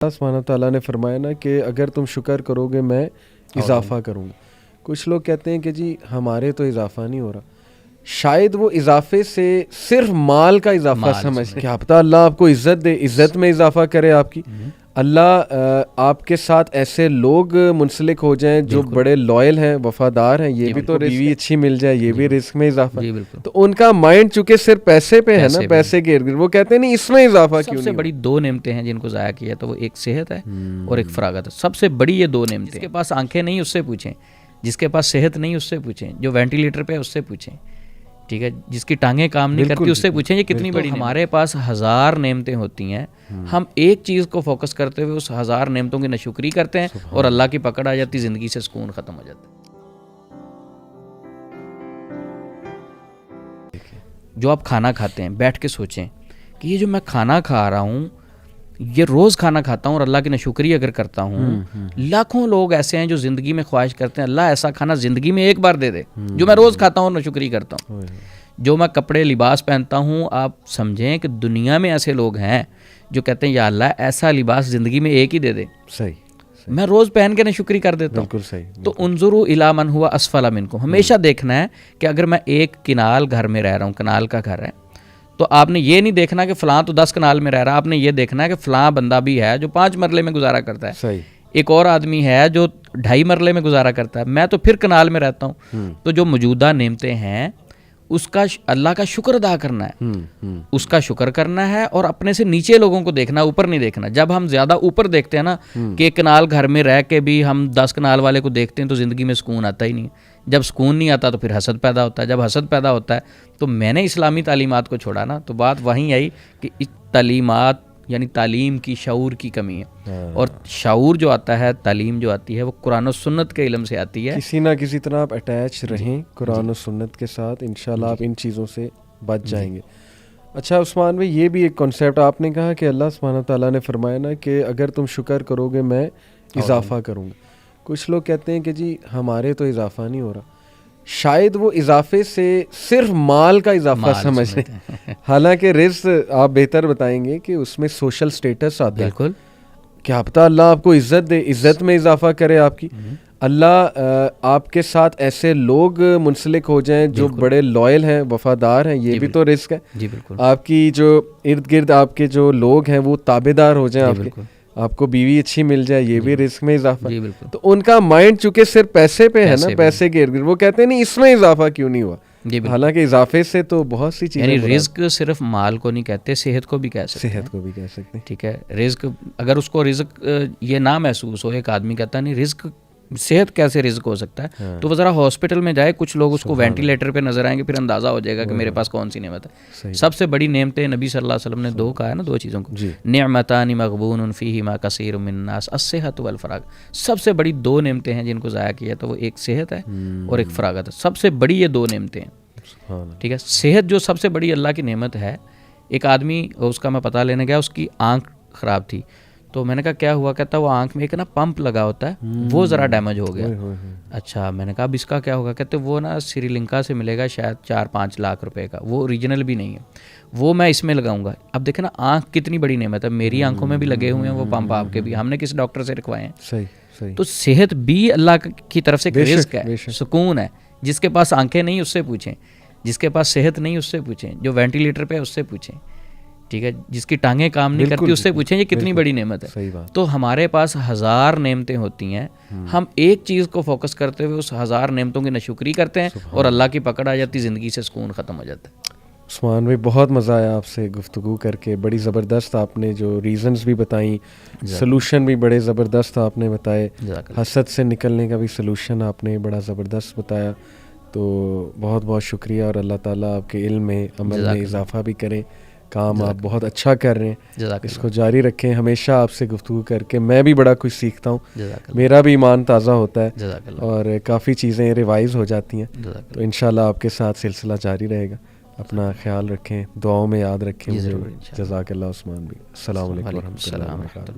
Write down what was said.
اللہ سبحانہ تعالیٰ نے فرمایا نا کہ اگر تم شکر کرو گے میں اضافہ کروں گا. کچھ لوگ کہتے ہیں کہ جی ہمارے تو اضافہ نہیں ہو رہا. شاید وہ اضافے سے صرف مال کا اضافہ سمجھتے. کیا پتہ اللہ آپ کو عزت دے, عزت میں اضافہ کرے آپ کی. اللہ آپ کے ساتھ ایسے لوگ منسلک ہو جائیں جو بڑے لائل ہیں, وفادار ہیں. یہ بھی تو بیوی اچھی مل جائے, یہ بھی رزق میں اضافہ. تو ان کا مائنڈ چونکہ صرف پیسے پہ ہے نا, پیسے کے ارد گرد, وہ کہتے ہیں نہیں اس میں اضافہ کیوں نہیں. سب سے بڑی دو نعمتیں ہیں جن کو ضائع کیا تو وہ ایک صحت ہے اور ایک فراغت ہے. سب سے بڑی یہ دو نعمتیں. جس کے پاس آنکھیں نہیں اس سے پوچھیں, جس کے پاس صحت نہیں اس سے پوچھیں, جو وینٹیلیٹر پہ ہے اس سے پوچھیں, ٹھیک ہے, جس کی ٹانگیں کام نہیں کرتی اس سے پوچھیں یہ کتنی بڑی. ہمارے پاس 1000 نعمتیں ہوتی ہیں, ہم ایک چیز کو فوکس کرتے ہوئے اس 1000 نعمتوں کی ناشکری کرتے ہیں اور اللہ کی پکڑ آ جاتی, زندگی سے سکون ختم ہو جاتا ہے. جو آپ کھانا کھاتے ہیں بیٹھ کے سوچیں کہ یہ جو میں کھانا کھا رہا ہوں یہ روز کھانا کھاتا ہوں اور اللہ کی ناشکری اگر کرتا ہوں. لاکھوں لوگ ایسے ہیں جو زندگی میں خواہش کرتے ہیں اللہ ایسا کھانا زندگی میں ایک بار دے دے جو میں روز کھاتا ہوں اور ناشکری کرتا ہوں. جو میں کپڑے لباس پہنتا ہوں, آپ سمجھیں کہ دنیا میں ایسے لوگ ہیں جو کہتے ہیں یا اللہ ایسا لباس زندگی میں ایک ہی دے دے, میں روز پہن کے ناشکری کر دیتا ہوں. تو انظروا الی من ہوا اسفل منکم, ہمیشہ دیکھنا ہے کہ اگر میں ایک کنال گھر میں رہ رہا ہوں, کنال کا گھر ہے, تو آپ نے یہ نہیں دیکھنا کہ فلاں تو 10 کنال میں رہ رہا, آپ نے یہ دیکھنا ہے کہ فلاں بندہ بھی ہے جو 5 مرلے میں گزارا کرتا ہے, ایک اور آدمی ہے جو 2.5 مرلے میں گزارا کرتا ہے, میں تو پھر کنال میں رہتا ہوں. تو جو موجودہ نعمتیں ہیں اس کا اللہ کا شکر ادا کرنا ہے, اس کا شکر کرنا ہے اور اپنے سے نیچے لوگوں کو دیکھنا, اوپر نہیں دیکھنا. جب ہم زیادہ اوپر دیکھتے ہیں نا کہ ایک کنال گھر میں رہ کے بھی ہم 10 کنال والے کو دیکھتے ہیں تو زندگی میں سکون آتا ہی نہیں. جب سکون نہیں آتا تو پھر حسد پیدا ہوتا ہے, جب حسد پیدا ہوتا ہے تو میں نے اسلامی تعلیمات کو چھوڑا نا, تو بات وہیں آئی کہ تعلیمات یعنی تعلیم کی شعور کی کمی ہے. اور شعور جو آتا ہے, تعلیم جو آتی ہے وہ قرآن و سنت کے علم سے آتی ہے. کسی نہ کسی طرح آپ اٹیچ رہیں قرآن و سنت کے ساتھ, انشاءاللہ آپ ان چیزوں سے بچ جائیں گے. اچھا عثمان بھائی, یہ بھی ایک کنسیپٹ آپ نے کہا کہ اللہ سبحانہ تعالیٰ نے فرمایا نا کہ اگر تم شکر کرو گے میں اضافہ کروں گا. کچھ لوگ کہتے ہیں کہ جی ہمارے تو اضافہ نہیں ہو رہا. شاید وہ اضافے سے صرف مال کا اضافہ سمجھتے ہیں. حالانکہ رزق آپ بہتر بتائیں گے کہ اس میں سوشل سٹیٹس آتا ہے. بالکل, کیا پتہ اللہ آپ کو عزت دے, عزت میں اضافہ کرے آپ کی. اللہ آپ کے ساتھ ایسے لوگ منسلک ہو جائیں جو بڑے لائل ہیں, وفادار ہیں. یہ بھی تو رزق ہے. آپ کی جو ارد گرد آپ کے جو لوگ ہیں وہ تابع دار ہو جائیں آپ کے, آپ کو بیوی اچھی مل جائے, یہ بھی رزق میں اضافہ. تو ان کا مائنڈ چونکہ صرف پیسے پہ ہے نا, پیسے کے ارد گرد, وہ کہتے ہیں نہیں اس میں اضافہ کیوں نہیں ہوا. حالانکہ اضافے سے تو بہت سی چیزیں, یعنی رزق صرف مال کو نہیں کہتے, صحت کو بھی کہہ سکتے ہیں. صحت کو بھی کہہ سکتے ہیں, ٹھیک ہے. رزق اگر اس کو رزق یہ نہ محسوس ہو, ایک آدمی کہتا ہے نہیں رزق, صحت کیسے رزق ہو سکتا ہے, تو وہ ذرا ہاسپٹل میں جائے, کچھ لوگ اس کو وینٹیلیٹر پہ نظر آئیں گے, پھر اندازہ ہو جائے گا کہ میرے پاس کون سی نعمت ہے. سب سے بڑی نعمتیں نبی صلی اللہ علیہ وسلم نے 2 کہا ہے نا, 2 چیزوں کو, نعمتان مغبون فیہما کثیر من الناس الصحۃ والفراغ. سب سے بڑی 2 نعمتیں ہیں جن کو ضائع کیا تو وہ ایک صحت ہے اور ایک فراغت ہے. سب سے بڑی یہ 2 نعمتیں ہیں, ٹھیک ہے. صحت جو سب سے بڑی اللہ کی نعمت ہے. ایک آدمی, اس کا میں پتہ لینے گیا, اس کی آنکھ خراب تھی, تو میں نے کہا کیا ہوا, کہتا وہ آنکھ میں ایک نا پمپ لگا ہوتا ہے وہ ذرا ڈیمیج ہو گیا. اچھا, میں نے کہا اب اس کا کیا ہوگا, کہتے وہ نا سری لنکا سے ملے گا شاید 4-5 لاکھ روپے کا, وہ اوریجنل بھی نہیں ہے, وہ میں اس میں لگاؤں گا. اب دیکھیں نا آنکھ کتنی بڑی نعمت ہے, میری آنکھوں میں بھی لگے ہوئے ہیں وہ پمپ, آپ کے بھی, ہم نے کسی ڈاکٹر سے رکھوائے ہیں. تو صحت بھی اللہ کی طرف سے ایک رزق ہے, سکون ہے. جس کے پاس آنکھیں نہیں اس سے پوچھیں, جس کے پاس صحت نہیں اس سے پوچھیں, جو وینٹیلیٹر پہ اس سے پوچھیں, ٹھیک ہے, جس کی ٹانگیں کام نہیں کرتی اس سے پوچھیں یہ کتنی بڑی نعمت ہے. تو ہمارے پاس 1000 نعمتیں ہوتی ہیں, ہم ایک چیز کو فوکس کرتے ہوئے اس 1000 نعمتوں کی ناشکری کرتے ہیں اور اللہ کی پکڑ آ جاتی, زندگی سے سکون ختم ہو جاتا ہے. عثمان بھائی بہت مزہ آیا آپ سے گفتگو کر کے, بڑی زبردست آپ نے جو ریزنز بھی بتائیں, سلوشن بھی بڑے زبردست آپ نے بتائے, حسد سے نکلنے کا بھی سلوشن آپ نے بڑا زبردست بتایا. تو بہت بہت شکریہ, اور اللہ تعالیٰ آپ کے علم میں عمل میں اضافہ بھی کریں. کام آپ بہت اچھا کر رہے ہیں, اس کو جاری رکھیں. ہمیشہ آپ سے گفتگو کر کے میں بھی بڑا کچھ سیکھتا ہوں, میرا بھی ایمان تازہ ہوتا ہے اور کافی چیزیں ریوائز ہو جاتی ہیں. تو انشاءاللہ آپ کے ساتھ سلسلہ جاری رہے گا. اپنا خیال رکھیں, دعاؤں میں یاد رکھیں مجھے. جزاک اللہ عثمان بھی. السلام علیکم ورحمۃ اللہ وبرکاتہ.